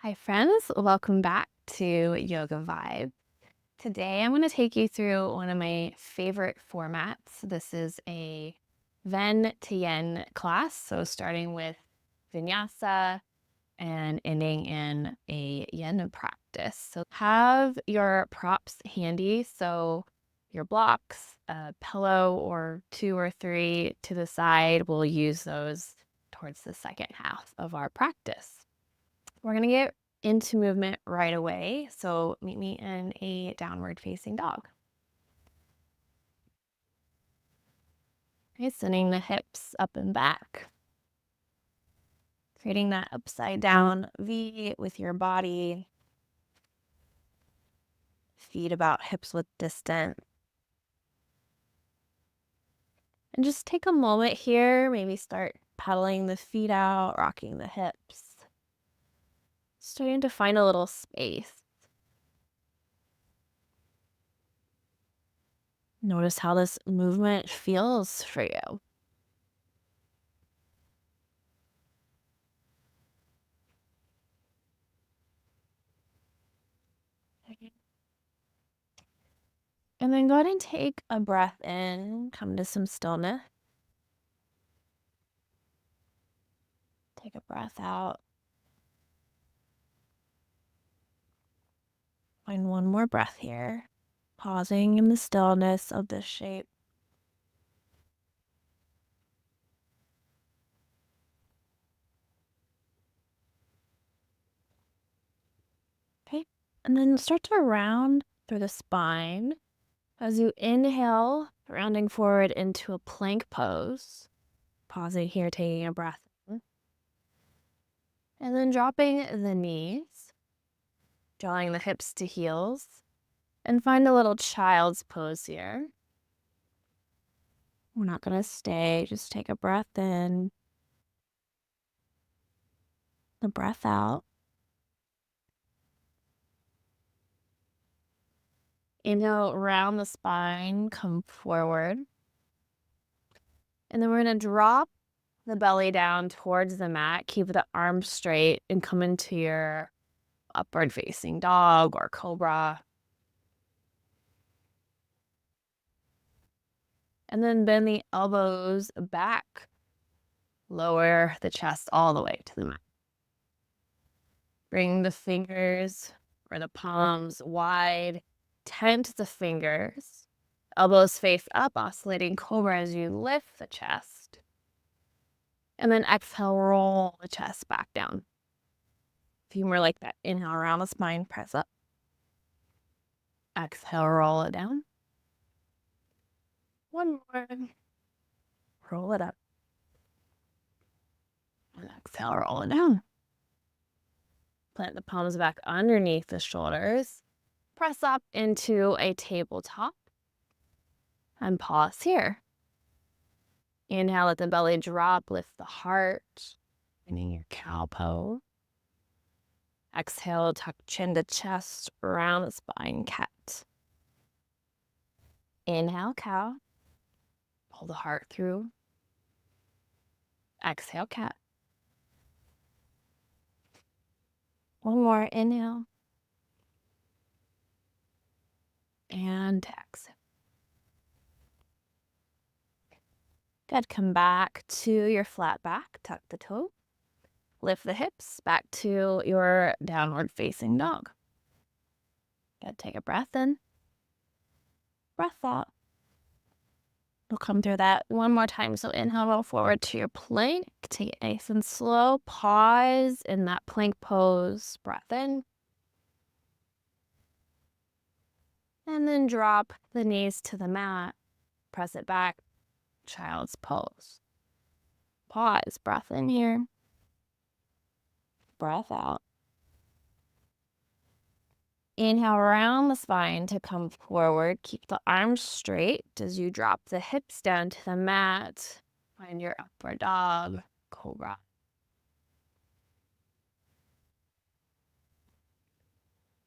Hi, friends. Welcome back to Yoga Vibe. Today, I'm going to take you through one of my favorite formats. This is a Ven to Yen class. So, starting with Vinyasa and ending in a Yen practice. So, have your props handy. So, your blocks, a pillow or two or three to the side. We'll use those towards the second half of our practice. We're going to get into movement right away. So meet me in a downward facing dog. Okay, sending the hips up and back. Creating that upside down V with your body. Feet about hips width distance. And just take a moment here. Maybe start pedaling the feet out, rocking the hips. Starting to find a little space. Notice how this movement feels for you. And then go ahead and take a breath in, come to some stillness. Take a breath out. Find one more breath here, pausing in the stillness of this shape. Okay, and then start to round through the spine. As you inhale, rounding forward into a plank pose. Pausing here, taking a breath in. And then dropping the knees, drawing the hips to heels. And find a little child's pose here. We're not going to stay, just take a breath in, the breath out. Inhale, round the spine, come forward. And then we're going to drop the belly down towards the mat. Keep the arms straight and come into your upward facing dog or cobra. And then bend the elbows back. Lower the chest all the way to the mat. Bring the fingers or the palms wide. Tent the fingers. Elbows face up, oscillating cobra as you lift the chest. And then exhale, roll the chest back down. A few more like that. Inhale around the spine, press up. Exhale, roll it down. One more. Roll it up. And exhale, roll it down. Plant the palms back underneath the shoulders. Press up into a tabletop. And pause here. Inhale, let the belly drop, lift the heart. Finding your cow pose. Exhale, tuck chin to chest, round the spine, cat. Inhale, cow. Pull the heart through. Exhale, cat. One more inhale. And exhale. Good. Come back to your flat back. Tuck the toe. Lift the hips back to your downward facing dog. Good. Take a breath in. Breath out. We'll come through that one more time. So inhale, roll forward to your plank. Take it nice and slow. Pause in that plank pose. Breath in. And then drop the knees to the mat. Press it back. Child's pose. Pause. Breath in here. Breath out. Inhale around the spine to come forward. Keep the arms straight as you drop the hips down to the mat. Find your upward dog, cobra.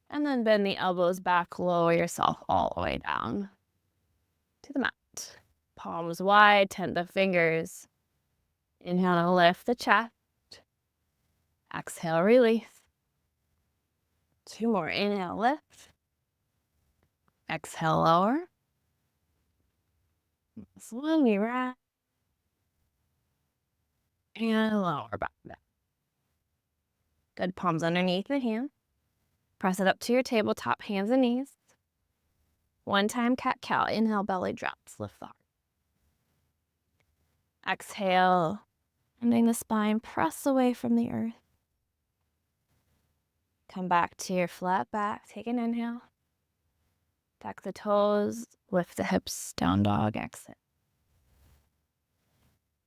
And then bend the elbows back, lower yourself all the way down to the mat. Palms wide, tent the fingers. Inhale to lift the chest. Exhale, release. 2 more. Inhale, lift. Exhale, lower. Slowly rise. And lower back down. Good. Palms underneath the hand. Press it up to your tabletop, hands and knees. One time cat-cow. Inhale, belly drops. Lift the heart. Exhale, bending the spine. Press away from the earth. Come back to your flat back. Take an inhale. Tuck the toes. Lift the hips. Down dog. Exit.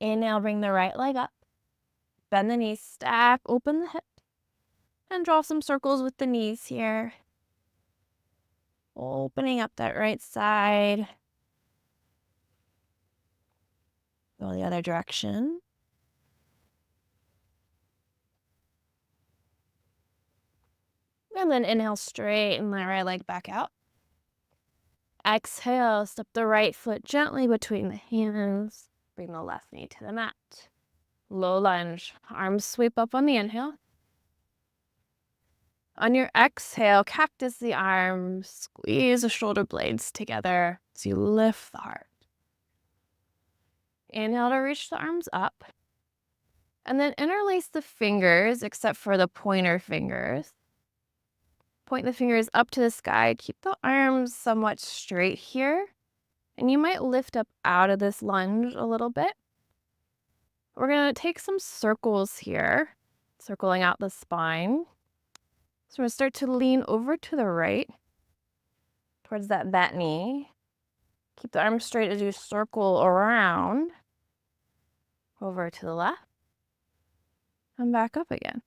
Inhale, bring the right leg up. Bend the knees. Stack. Open the hips. And draw some circles with the knees here. Opening up that right side. Go the other direction. And then inhale, straighten the right leg back out. Exhale, step the right foot gently between the hands. Bring the left knee to the mat. Low lunge. Arms sweep up on the inhale. On your exhale, cactus the arms. Squeeze the shoulder blades together as you lift the heart. Inhale to reach the arms up. And then interlace the fingers, except for the pointer fingers. Point the fingers up to the sky. Keep the arms somewhat straight here. And you might lift up out of this lunge a little bit. We're going to take some circles here, circling out the spine. So we're going to start to lean over to the right, towards that bat knee. Keep the arms straight as you circle around. Over to the left. And back up again.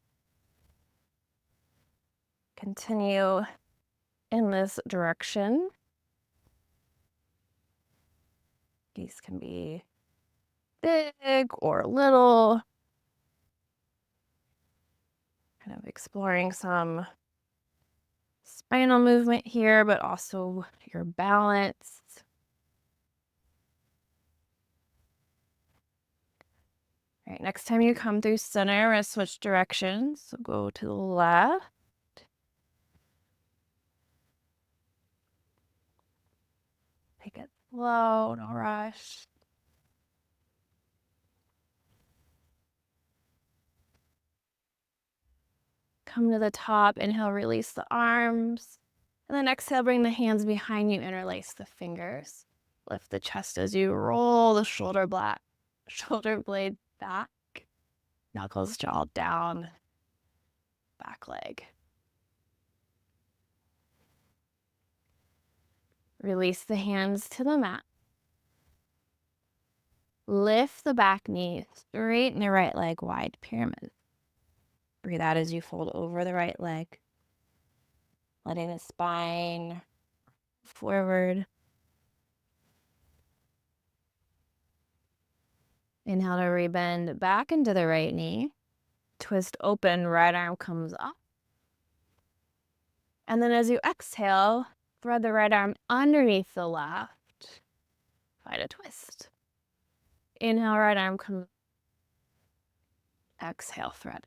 Continue in this direction. These can be big or little. Kind of exploring some spinal movement here, but also your balance. All right, next time you come through center, we're going to switch directions. So go to the left. Take it slow, no rush. Come to the top, inhale, release the arms. And then exhale, bring the hands behind you, interlace the fingers. Lift the chest as you roll the shoulder blade back. Knuckles jaw down, back leg. Release the hands to the mat. Lift the back knee, straighten the right leg, wide pyramid. Breathe out as you fold over the right leg, letting the spine forward. Inhale to rebend back into the right knee. Twist open, right arm comes up. And then as you exhale, thread the right arm underneath the left. Find a twist. Inhale, right arm comes. Exhale, thread.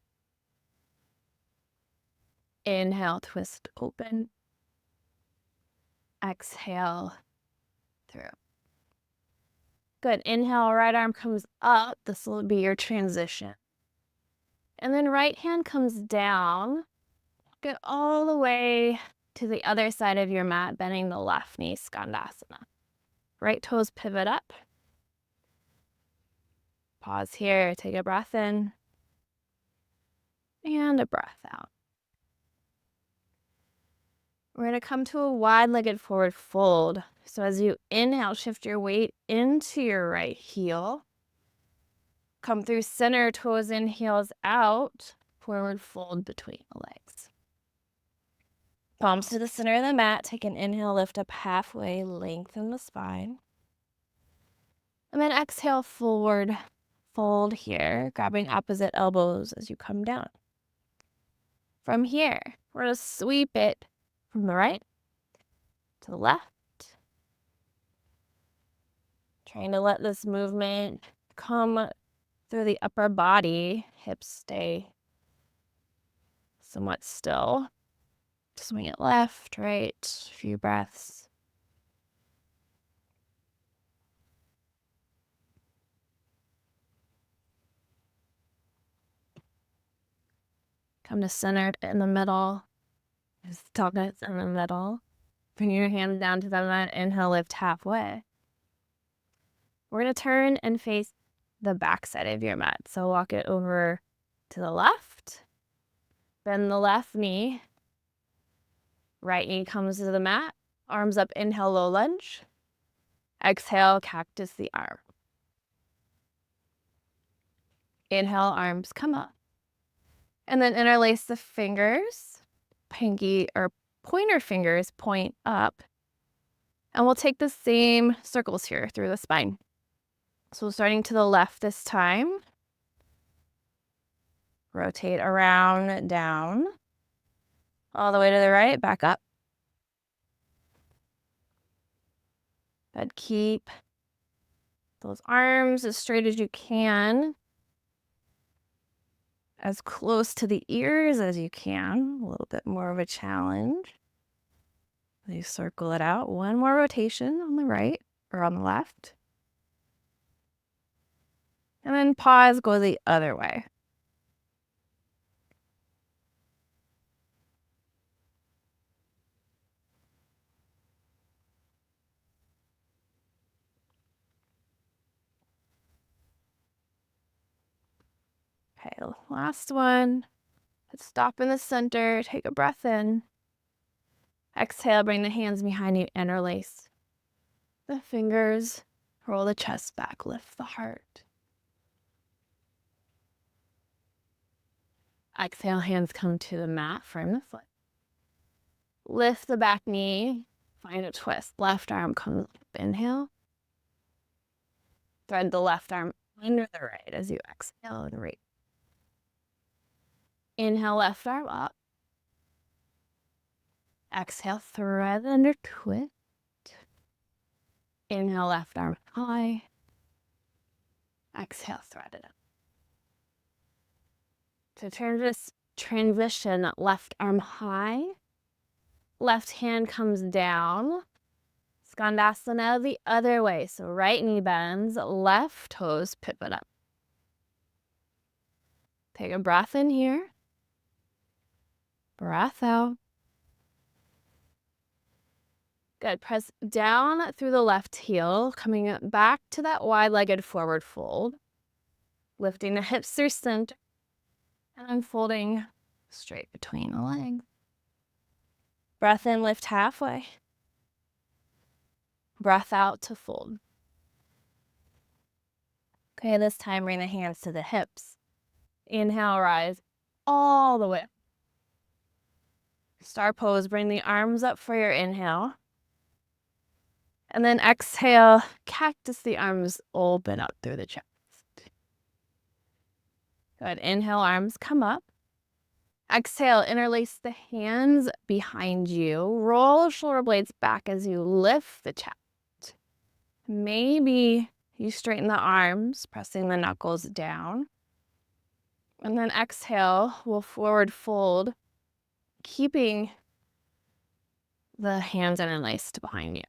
Inhale, twist open. Exhale, through. Good. Inhale, right arm comes up. This will be your transition. And then right hand comes down. Get all the way to the other side of your mat, bending the left knee, Skandasana. Right toes pivot up. Pause here, take a breath in. And a breath out. We're going to come to a wide-legged forward fold. So as you inhale, shift your weight into your right heel. Come through center, toes in, heels out. Forward fold between the legs. Palms to the center of the mat. Take an inhale, lift up halfway, lengthen the spine. And then exhale, forward fold here, grabbing opposite elbows as you come down. From here, we're going to sweep it from the right to the left. Trying to let this movement come through the upper body. Hips stay somewhat still. Swing it left, right, a few breaths. Come to centered in the middle. Just donuts in the middle. Bring your hands down to the mat. Inhale, lift halfway. We're going to turn and face the back side of your mat. So walk it over to the left. Bend the left knee. Right knee comes to the mat. Arms up, inhale, low lunge. Exhale, cactus the arm. Inhale, arms come up. And then interlace the fingers. Pinky or pointer fingers point up. And we'll take the same circles here through the spine. So starting to the left this time. Rotate around, down. All the way to the right, back up. Good. Keep those arms as straight as you can. As close to the ears as you can. A little bit more of a challenge. You circle it out. One more rotation on the right or on the left. And then pause, go the other way. Okay, last one. Let's stop in the center. Take a breath in. Exhale, bring the hands behind you, interlace the fingers. Roll the chest back, lift the heart. Exhale, hands come to the mat, frame the foot. Lift the back knee, find a twist. Left arm comes up, inhale. Thread the left arm under the right as you exhale and right. Inhale, left arm up. Exhale, thread under twist. Inhale, left arm high. Exhale, thread it up. To transition, left arm high. Left hand comes down. Skandasana the other way. So right knee bends, left toes pivot up. Take a breath in here. Breath out. Good. Press down through the left heel, coming back to that wide-legged forward fold. Lifting the hips through center and unfolding straight between the legs. Breath in, lift halfway. Breath out to fold. Okay, this time bring the hands to the hips. Inhale, rise all the way. Star pose, bring the arms up for your inhale. And then exhale, cactus the arms open up through the chest. Good. Inhale, arms come up. Exhale, interlace the hands behind you. Roll shoulder blades back as you lift the chest. Maybe you straighten the arms, pressing the knuckles down. And then exhale, we'll forward fold, keeping the hands interlaced behind you.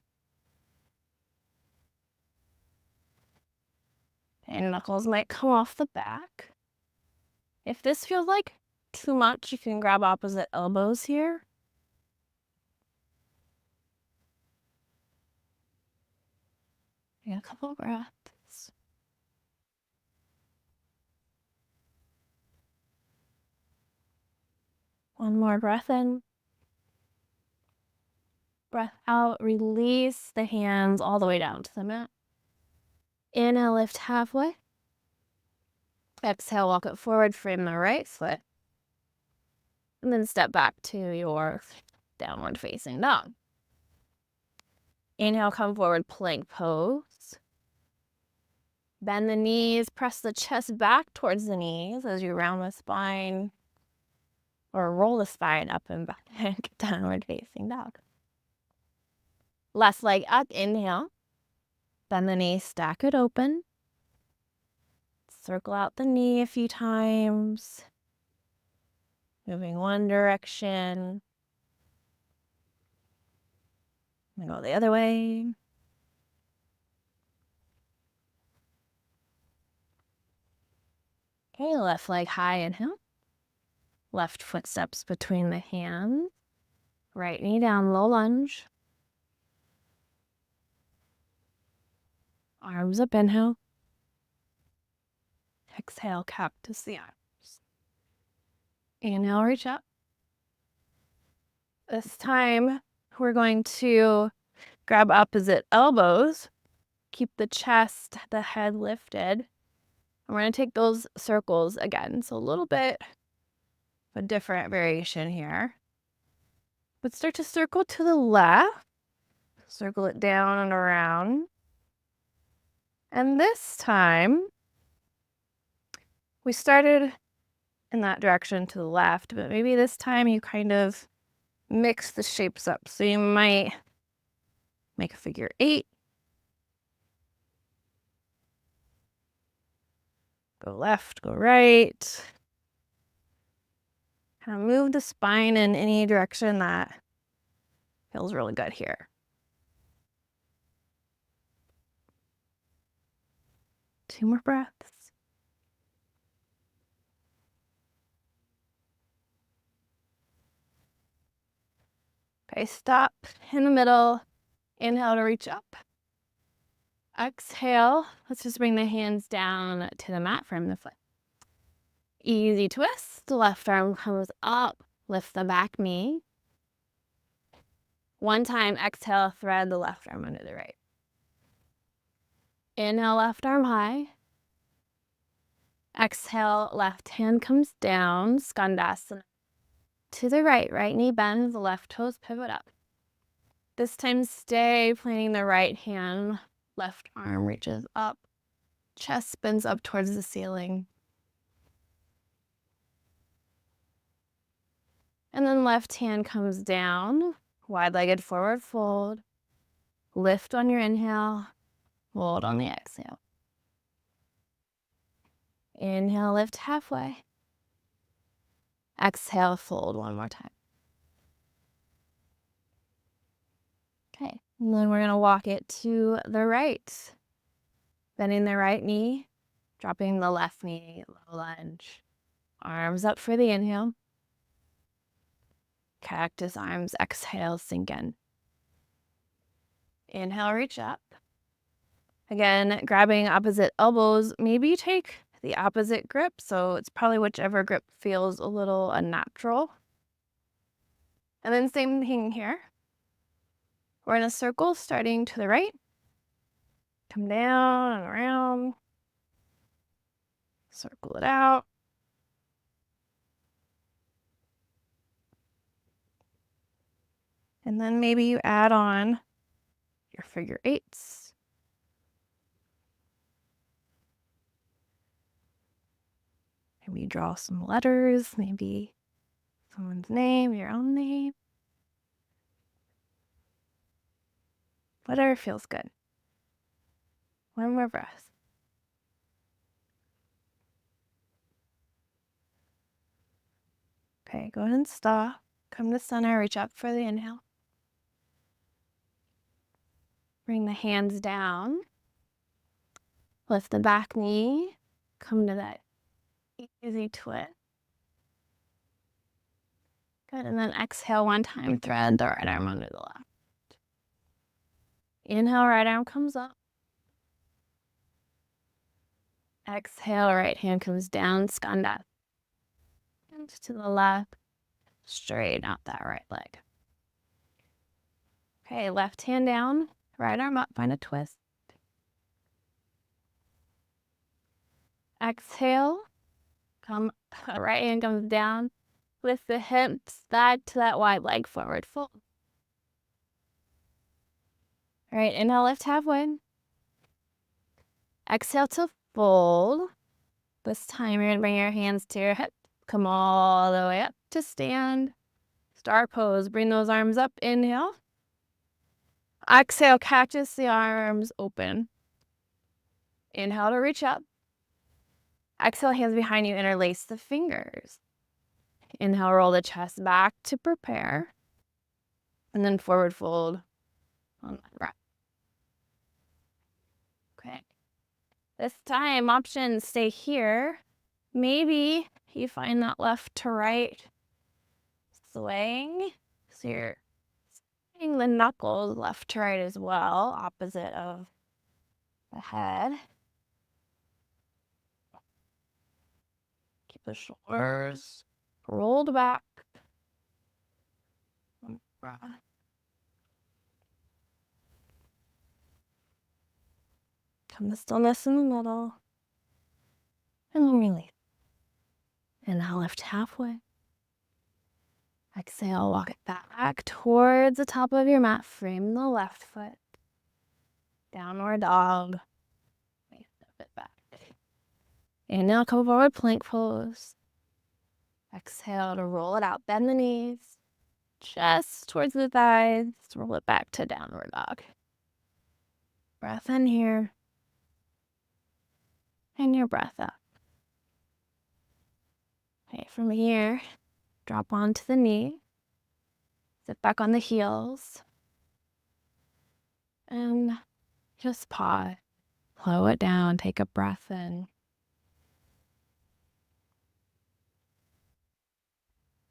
And knuckles might come off the back. If this feels like too much, you can grab opposite elbows here. Take a couple breaths. One more breath in. Breath out, release the hands all the way down to the mat. Inhale, lift halfway. Exhale, walk it forward, frame the right foot. And then step back to your downward facing dog. Inhale, come forward, plank pose. Bend the knees, press the chest back towards the knees as you round the spine or roll the spine up and back, downward facing dog. Last leg up, inhale. Bend the knee, stack it open. Circle out the knee a few times. Moving one direction. I'm gonna go the other way. Okay, left leg high, inhale. Left foot steps between the hands. Right knee down, low lunge. Arms up, inhale. Exhale, cactus the arms. Inhale, reach up. This time, we're going to grab opposite elbows. Keep the chest, the head lifted. And we're going to take those circles again. So a little bit of a different variation here. But start to circle to the left. Circle it down and around. And this time, we started in that direction to the left, but maybe this time you kind of mix the shapes up. So you might make a figure 8. Go left, go right. Kind of move the spine in any direction that feels really good here. Two more breaths. Okay, stop in the middle. Inhale to reach up. Exhale. Let's just bring the hands down to the mat from the foot. Easy twist. The left arm comes up. Lift the back knee. One time, exhale, thread the left arm under the right. Inhale, left arm high. Exhale, left hand comes down, skandasana. To the right, right knee bends, left toes pivot up. This time, stay planting the right hand, left arm reaches up, chest spins up towards the ceiling. And then left hand comes down, wide-legged forward fold. Lift on your inhale, hold on the exhale. Inhale, lift halfway. Exhale, fold one more time. Okay, and then we're going to walk it to the right. Bending the right knee, dropping the left knee, low lunge. Arms up for the inhale. Cactus arms, exhale, sink in. Inhale, reach up. Again, grabbing opposite elbows. Maybe you take the opposite grip, so it's probably whichever grip feels a little unnatural. And then same thing here. We're in a circle starting to the right. Come down and around. Circle it out. And then maybe you add on your figure 8s. Maybe draw some letters, maybe someone's name, your own name. Whatever feels good. One more breath. Okay, go ahead and stop. Come to center, reach up for the inhale. Bring the hands down. Lift the back knee. Come to that easy twist. Good, and then exhale one time, thread the right arm under the left. Inhale, right arm comes up. Exhale, right hand comes down, skanda. And to the left, straighten out that right leg. Okay, left hand down, right arm up, find a twist. Exhale, right hand comes down, lift the hips back to that wide leg, forward fold. All right, inhale, lift halfway. Exhale to fold. This time you're gonna bring your hands to your hips. Come all the way up to stand. Star pose, bring those arms up, inhale. Exhale, cactus the arms open. Inhale to reach up. Exhale, hands behind you, interlace the fingers. Inhale, roll the chest back to prepare. And then forward fold on that breath. Okay. This time, options stay here. Maybe you find that left to right swaying. So you're swaying the knuckles left to right as well, opposite of the head. Keep the shoulders rolled back. Breath. Come to stillness in the middle. And then release. Inhale, lift halfway. Exhale, walk it back towards the top of your mat. Frame the left foot. Downward dog. Step it back. Inhale, come forward, plank pose. Exhale to roll it out. Bend the knees. Just towards the thighs. Roll it back to downward dog. Breath in here. And your breath out. Okay, from here, drop onto the knee. Sit back on the heels. And just pause. Slow it down. Take a breath in.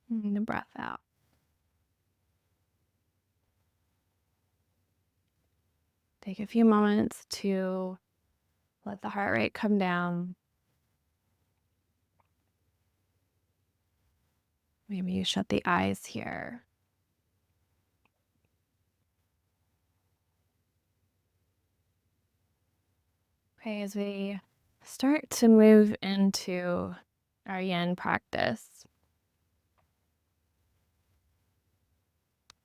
And the breath out. Take a few moments to let the heart rate come down. Maybe you shut the eyes here. Okay, as we start to move into our yin practice,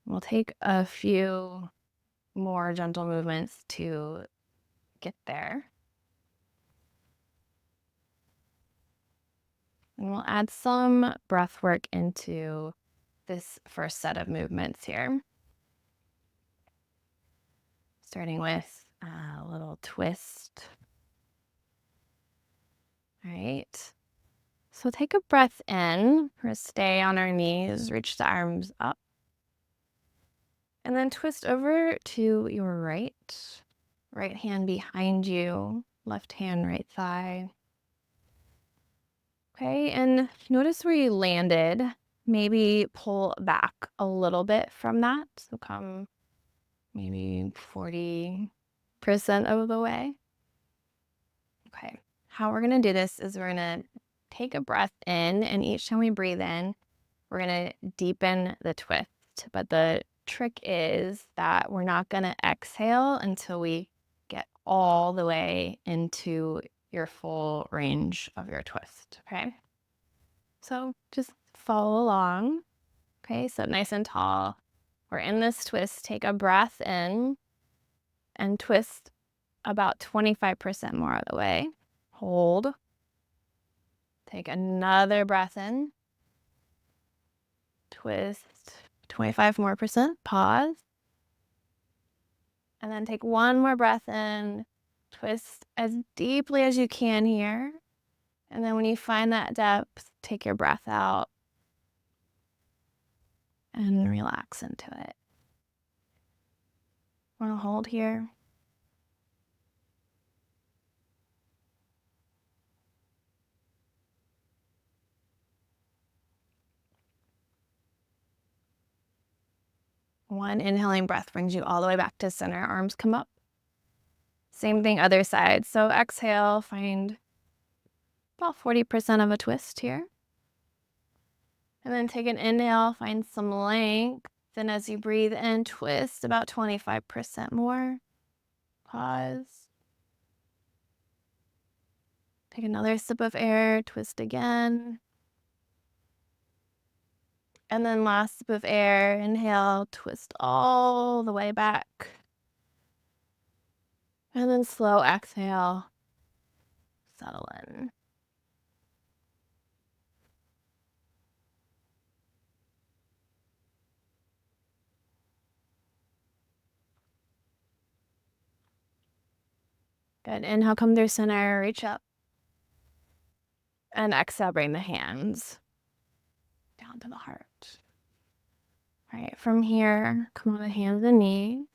we'll take a few more gentle movements to get there. And we'll add some breath work into this first set of movements here. Starting with a little twist. All right. So take a breath in. We're going to stay on our knees, reach the arms up. And then twist over to your right. Right hand behind you, left hand, right thigh. Okay, and notice where you landed. Maybe pull back a little bit from that. So come maybe 40% of the way. Okay, how we're going to do this is we're going to take a breath in, and each time we breathe in, we're going to deepen the twist. But the trick is that we're not going to exhale until we get all the way into your full range of your twist, okay? So just follow along, okay? So nice and tall. We're in this twist. Take a breath in and twist about 25% more of the way. Hold. Take another breath in. Twist 25% more. Pause. And then take one more breath in. Twist as deeply as you can here. And then when you find that depth, take your breath out and relax into it. Want to hold here. One inhaling breath brings you all the way back to center. Arms come up. Same thing, other side. So exhale, find about 40% of a twist here. And then take an inhale, find some length. Then as you breathe in, twist about 25% more. Pause. Take another sip of air, twist again. And then last sip of air, inhale, twist all the way back. And then slow exhale, settle in. Good. Inhale, come through center, reach up. And exhale, bring the hands down to the heart. All right, from here, come on the hands and knees.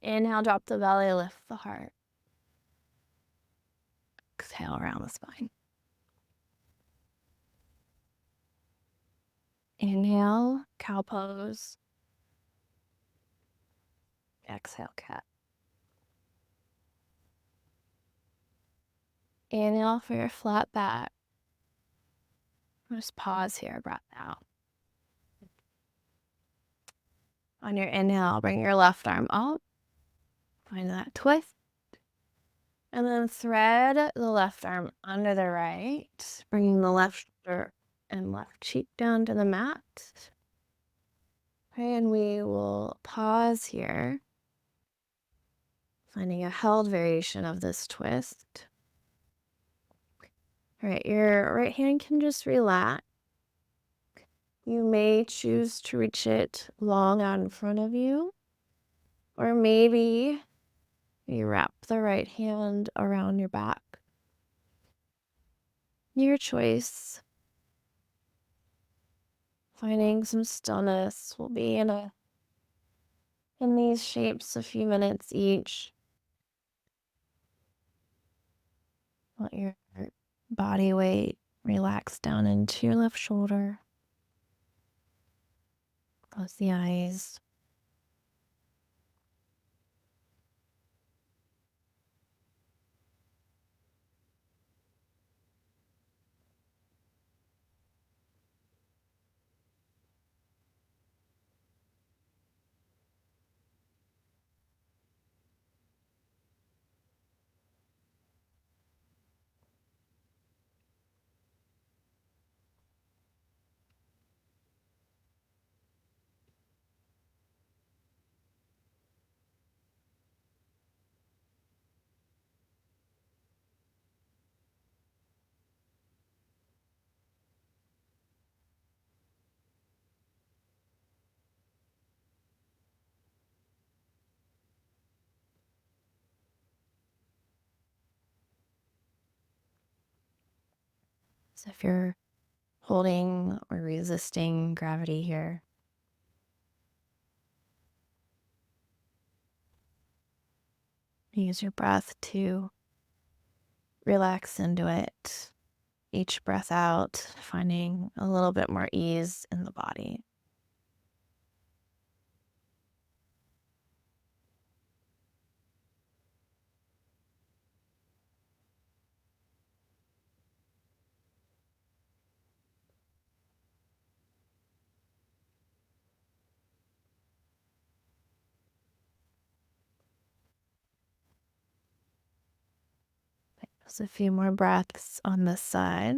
Inhale, drop the belly, lift the heart. Exhale around the spine. Inhale, cow pose. Exhale, cat. Inhale for your flat back. Just pause here, breath out. On your inhale, bring your left arm up. Find that twist. And then thread the left arm under the right, bringing the left shoulder and left cheek down to the mat. Okay, and we will pause here, finding a held variation of this twist. All right, your right hand can just relax. You may choose to reach it long out in front of you, or maybe you wrap the right hand around your back. Your choice. Finding some stillness. We'll be in these shapes a few minutes each. Let your body weight relax down into your left shoulder. Close the eyes. So if you're holding or resisting gravity here, use your breath to relax into it. Each breath out, finding a little bit more ease in the body. Just a few more breaths on this side.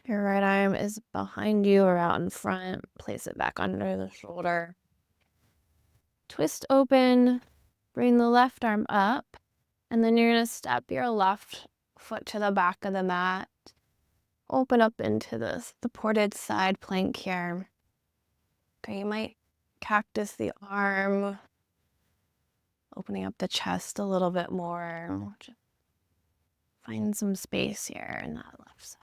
If your right arm is behind you or out in front, place it back under the shoulder. Twist open, bring the left arm up, and then you're going to step your left foot to the back of the mat. Open up into the supported side plank here. Okay, you might cactus the arm, opening up the chest a little bit more. Just find some space here in that left side.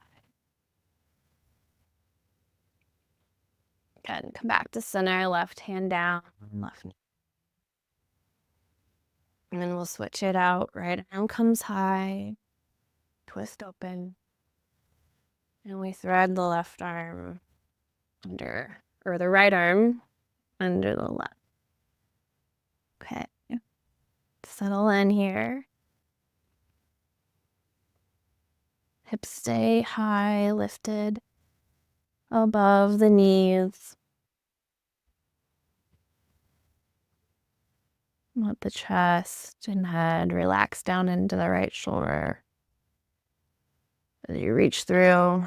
Good. Come back to center, left hand down, left knee. And then we'll switch it out. Right arm comes high, twist open. And we thread the left arm under, or the right arm under the left. Okay. Settle in here. Hips stay high, lifted above the knees. Let the chest and head relax down into the right shoulder. As you reach through,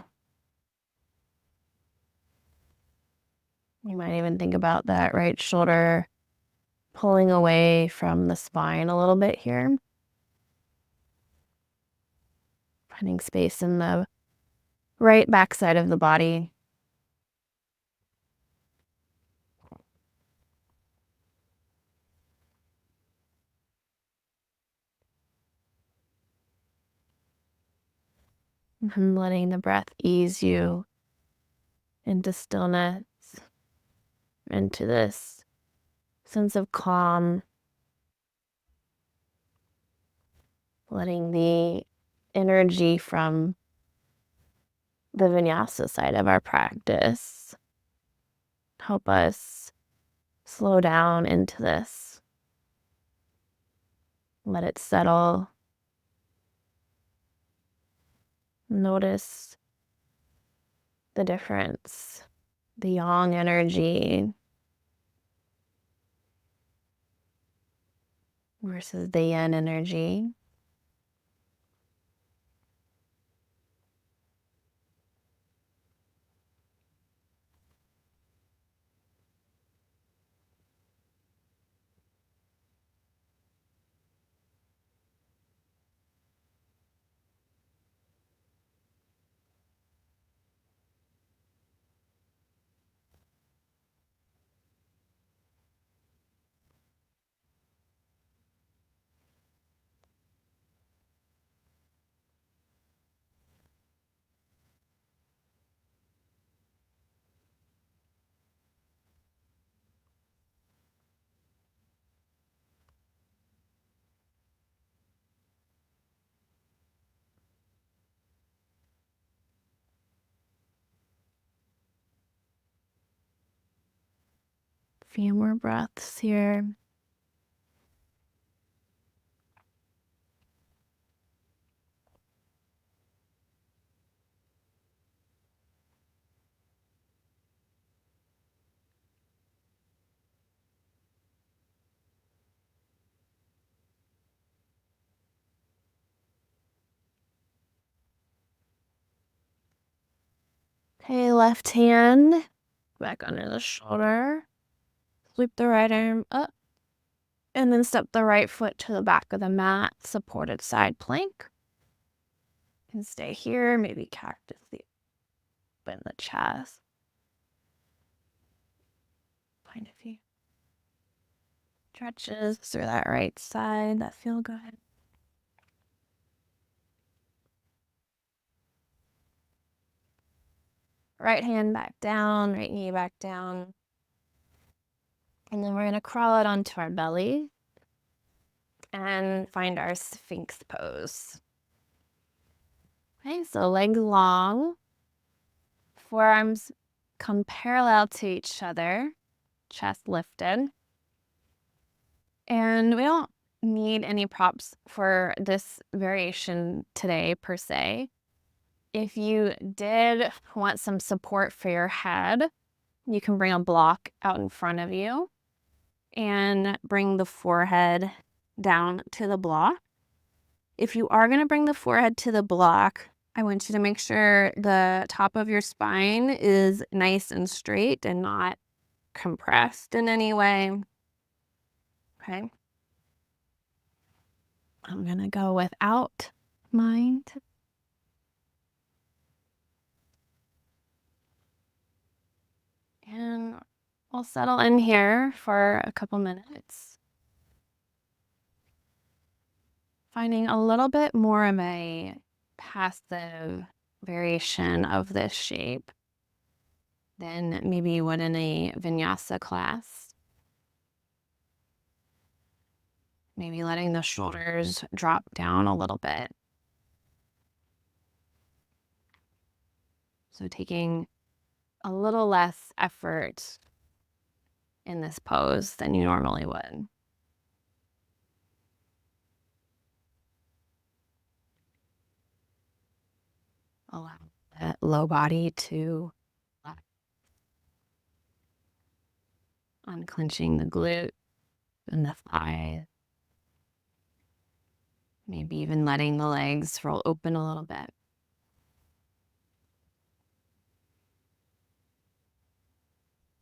you might even think about that right shoulder pulling away from the spine a little bit here. Finding space in the right backside of the body. And letting the breath ease you into stillness, into this sense of calm, letting the energy from the Vinyasa side of our practice help us slow down into this. Let it settle. Notice the difference, the yang energy versus the yin energy. Few more breaths here. Okay, left hand back under the shoulder. Sweep the right arm up. And then step the right foot to the back of the mat, supported side plank. And stay here, maybe cactus the open the chest. Find a few stretches through that right side that feel good. Right hand back down, right knee back down. And then we're going to crawl out onto our belly and find our Sphinx pose. Okay, so legs long, forearms come parallel to each other, chest lifted. And we don't need any props for this variation today per se. If you did want some support for your head, you can bring a block out in front of you and bring the forehead down to the block. If you are going to bring the forehead to the block, I want you to make sure the top of your spine is nice and straight and not compressed in any way. Okay. I'm going to go without mind. And we'll settle in here for a couple minutes. Finding a little bit more of a passive variation of this shape than maybe you would in a Vinyasa class. Maybe letting the shoulders drop down a little bit. So taking a little less effort in this pose than you normally would. Allow that low body to relax. Unclenching the glute and the thighs. Maybe even letting the legs roll open a little bit.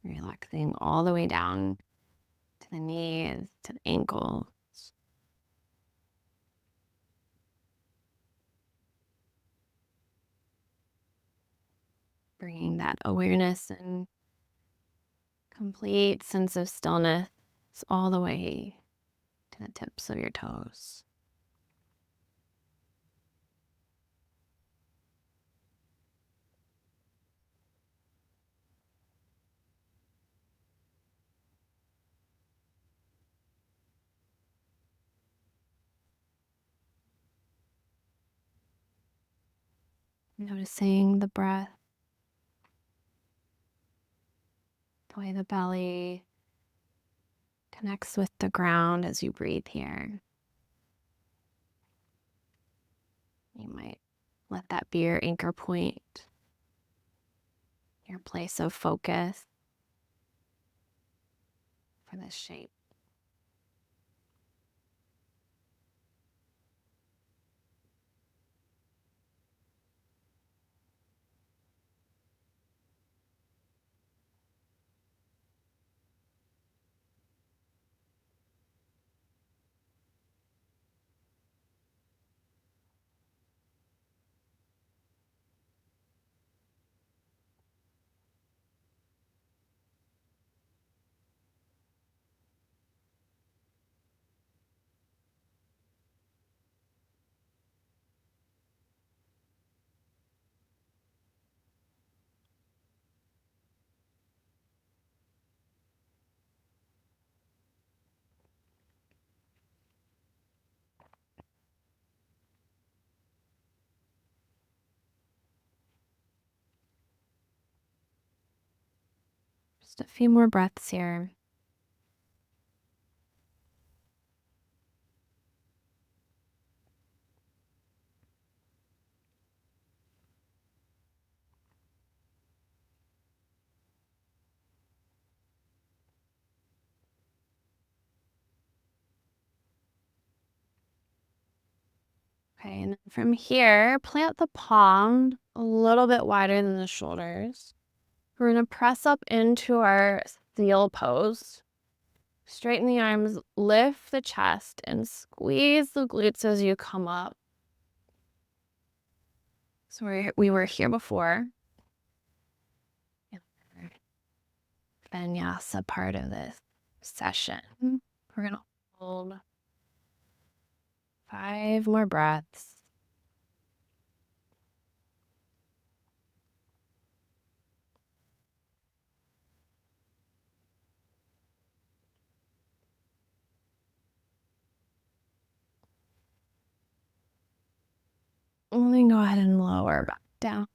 Relaxing all the way down to the knees, to the ankles. Bringing that awareness and complete sense of stillness all the way to the tips of your toes. Noticing the breath, the way the belly connects with the ground as you breathe here. You might let that be your anchor point, your place of focus for this shape. Just a few more breaths here. Okay, and then from here, plant the palm a little bit wider than the shoulders. We're going to press up into our seal pose. Straighten the arms, lift the chest, and squeeze the glutes as you come up. So we were here before. Vinyasa part of this session. We're going to hold 5 more breaths. And then go ahead and lower back down.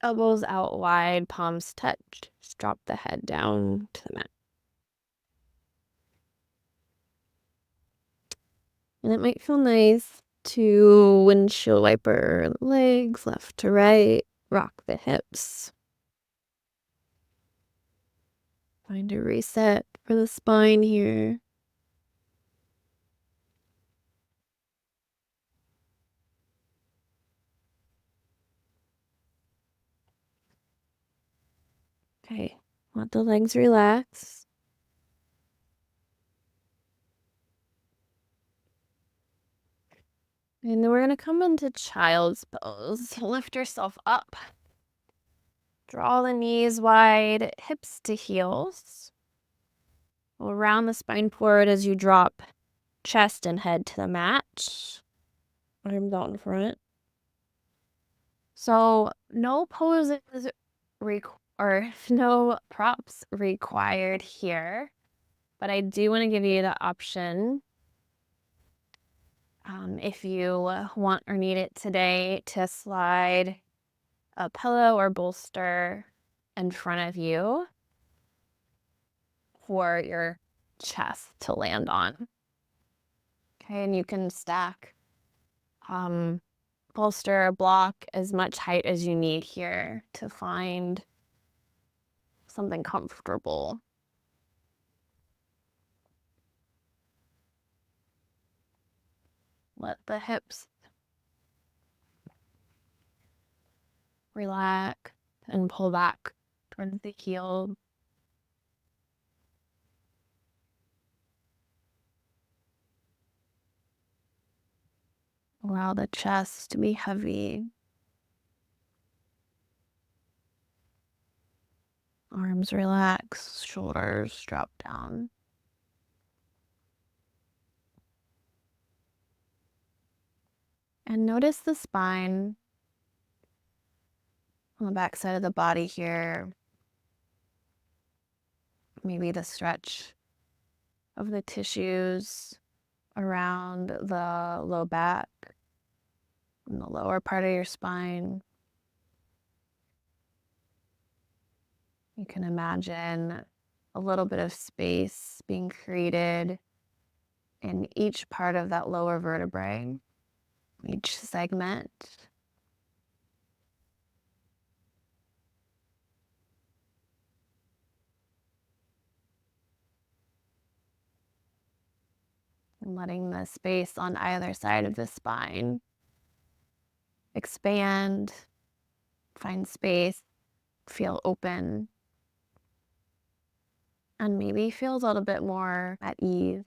Elbows out wide, palms touch. Just drop the head down to the mat. And it might feel nice to windshield wiper legs left to right, rock the hips. Find a reset for the spine here. Okay, let the legs relax. And then we're going to come into child's pose. Lift yourself up. Draw the knees wide, hips to heels. We'll round the spine forward as you drop chest and head to the mat. Arms out in front. So no poses or no props required here, but I do want to give you the option, if you want or need it today, to slide a pillow or bolster in front of you for your chest to land on. Okay, and you can stack bolster or block as much height as you need here to find something comfortable. Let the hips relax and pull back towards the heel. Allow the chest to be heavy. Arms relax, shoulders drop down. And notice the spine on the back side of the body here. Maybe the stretch of the tissues around the low back and the lower part of your spine. You can imagine a little bit of space being created in each part of that lower vertebrae, each segment. And letting the space on either side of the spine expand, find space, feel open, and maybe feel a little bit more at ease.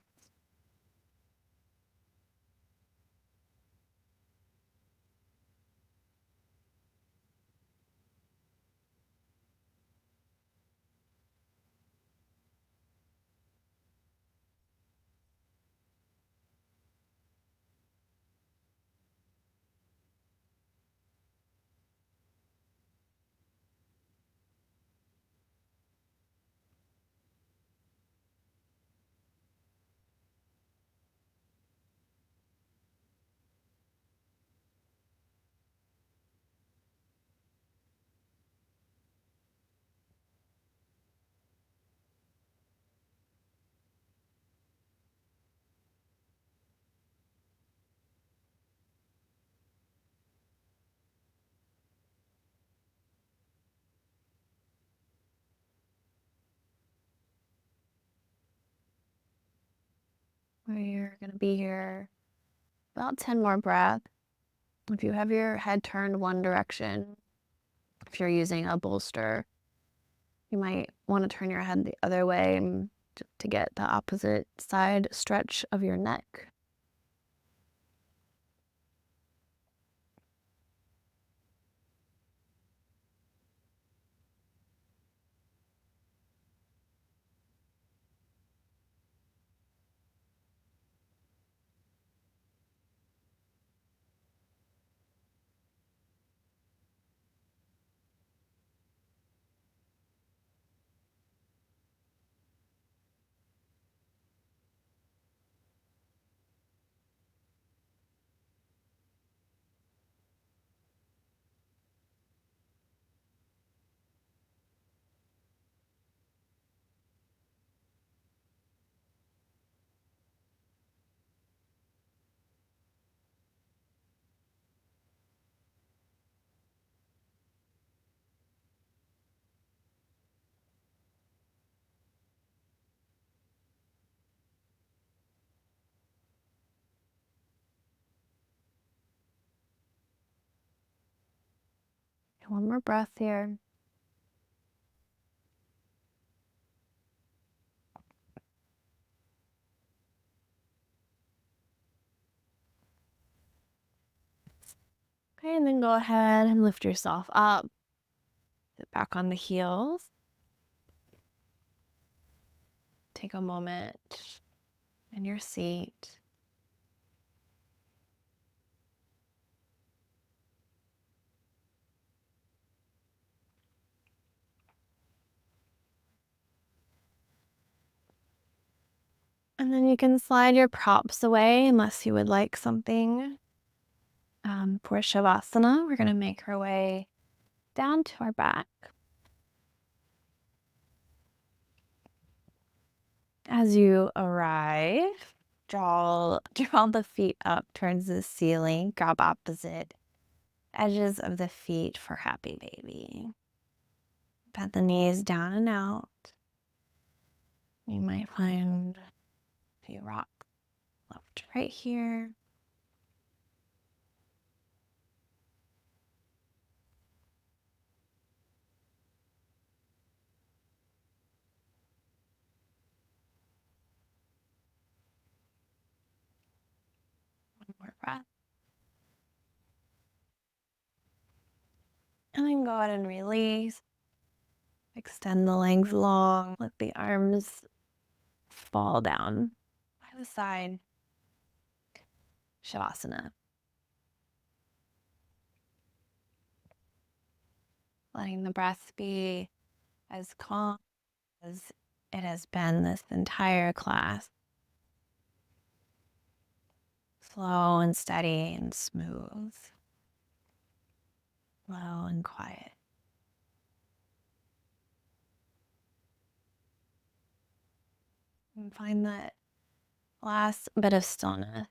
We're going to be here about 10 more breaths. If you have your head turned one direction, if you're using a bolster, you might want to turn your head the other way to get the opposite side stretch of your neck. One more breath here. Okay, and then go ahead and lift yourself up. Sit back on the heels. Take a moment in your seat. And then you can slide your props away unless you would like something. For Shavasana, we're going to make our way down to our back. As you arrive, draw the feet up towards the ceiling. Grab opposite edges of the feet for happy baby. Bend the knees down and out. You might find a few rocks left right here. One more breath. And then go ahead and release. Extend the legs long. Let the arms fall down by the side. Shavasana. Letting the breath be as calm as it has been this entire class. Slow and steady and smooth. Slow and quiet. And find that last bit of stillness.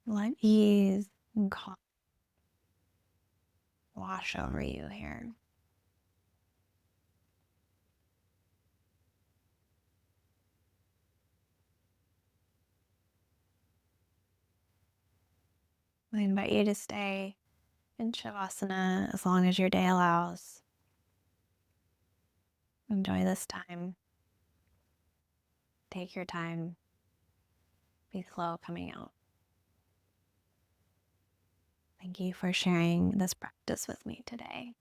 Let ease and calm wash over you here. I invite you to stay in Shavasana as long as your day allows. Enjoy this time. Take your time. Be slow coming out. Thank you for sharing this practice with me today.